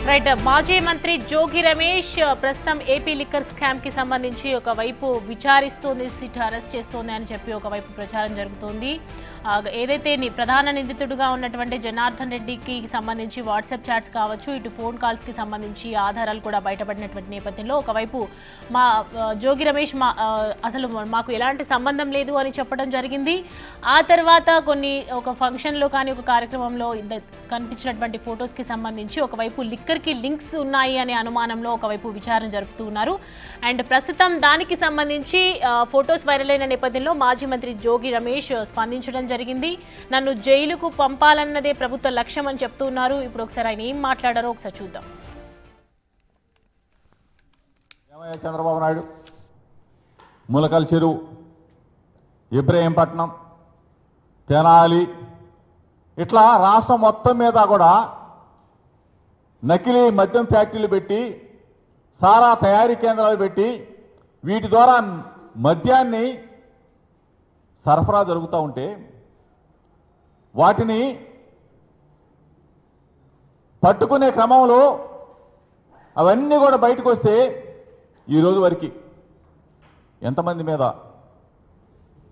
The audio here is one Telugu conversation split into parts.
రైట్ మాజీ మంత్రి జోగి రమేష్ ప్రస్తుతం ఏపీ లిక్కర్ స్కామ్ కి సంబంధించి ఒకవైపు విచారిస్తోంది, సిట్ అరెస్ట్ చేస్తోంది అని చెప్పి ఒకవైపు ప్రచారం జరుగుతోంది. ఏదైతే ప్రధాన నిందితుడిగా ఉన్నటువంటి జనార్దన్ రెడ్డికి సంబంధించి వాట్సాప్ చాట్స్ కావచ్చు, ఇటు ఫోన్ కాల్స్ కి సంబంధించి ఆధారాలు కూడా బయటపడినటువంటి నేపథ్యంలో ఒకవైపు మా జోగి రమేష్ అసలు మాకు ఎలాంటి సంబంధం లేదు అని చెప్పడం జరిగింది. ఆ తర్వాత ఒక ఫంక్షన్లో కానీ ఒక కార్యక్రమంలో కనిపించినటువంటి ఫొటోస్కి సంబంధించి ఒకవైపు లిక్కర్కి లింక్స్ ఉన్నాయి అనే అనుమానంలో ఒకవైపు విచారణ జరుపుతూ ఉన్నారు. అండ్ ప్రస్తుతం దానికి సంబంధించి ఫొటోస్ వైరల్ అయిన నేపథ్యంలో మాజీ మంత్రి జోగి రమేష్ స్పందించడం జరిగింది. నన్ను జైలుకు పంపాలన్నదే ప్రభుత్వ లక్ష్యం అని చెప్తూ ఉన్నారు. ఇప్పుడు ఒకసారి ఆయన ఏం మాట్లాడారో ఒకసారి చూద్దాం. చంద్రబాబు నాయుడు, ములకల్ చెరువు, ఇబ్రహీంపట్నం, తెనాలి, ఇట్లా రాష్ట్రం మొత్తం మీద కూడా నకిలీ మద్యం ఫ్యాక్టరీలు పెట్టి, సారా తయారీ కేంద్రాలు పెట్టి, వీటి ద్వారా మద్యాన్ని సరఫరా జరుగుతూ ఉంటే వాటిని పట్టుకునే క్రమంలో అవన్నీ కూడా బయటకు వస్తే ఈరోజు వరకు ఎంతమంది మీద,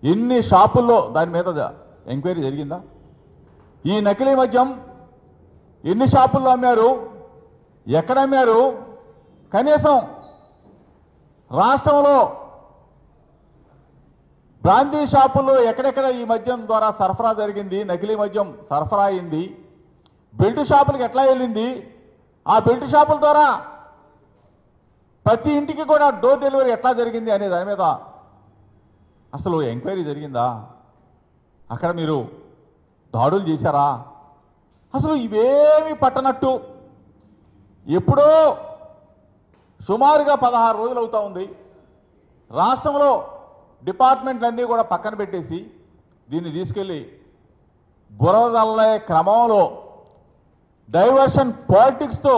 ఎన్ని షాపుల్లో దాని మీద ఎంక్వైరీ జరిగిందా? ఈ నకిలీ మద్యం ఎన్ని షాపుల్లో అమ్మారు, ఎక్కడ అమ్మారు? కనీసం రాష్ట్రంలో బ్రాందీ షాపుల్లో ఎక్కడెక్కడ ఈ మద్యం ద్వారా సరఫరా జరిగింది, నకిలీ మద్యం సరఫరా అయింది, బెల్ట్ షాపులకు ఎట్లా వెళ్ళింది, ఆ బెల్ట్ షాపుల ద్వారా ప్రతి ఇంటికి కూడా డోర్ డెలివరీ ఎట్లా జరిగింది అనే దాని మీద అసలు ఎంక్వైరీ జరిగిందా? అక్కడ మీరు దాడులు చేశారా? అసలు ఇవేమీ పట్టనట్టు ఎప్పుడో సుమారుగా 16 రోజులు అవుతా ఉంది. రాష్ట్రంలో డిపార్ట్మెంట్లన్నీ కూడా పక్కన పెట్టేసి దీన్ని తీసుకెళ్ళి బురదల్లే క్రమంలో డైవర్షన్ పాలిటిక్స్తో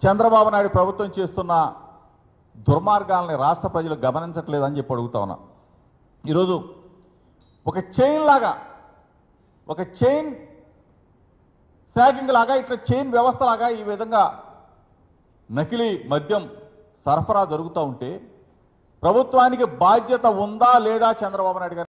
చంద్రబాబు నాయుడు ప్రభుత్వం చేస్తున్న దుర్మార్గాలని రాష్ట్ర ప్రజలు గమనించట్లేదని చెప్పి అడుగుతా ఉన్నా. ఈరోజు ఒక చైన్ లాగా, ఒక చైన్ స్నాకింగ్ లాగా, ఇట్లా చైన్ వ్యవస్థ లాగా ఈ విధంగా నకిలీ మద్యం సరఫరా జరుగుతూ ఉంటే ప్రభుత్వానికి బాధ్యత ఉందా లేదా చంద్రబాబు నాయుడు గారు?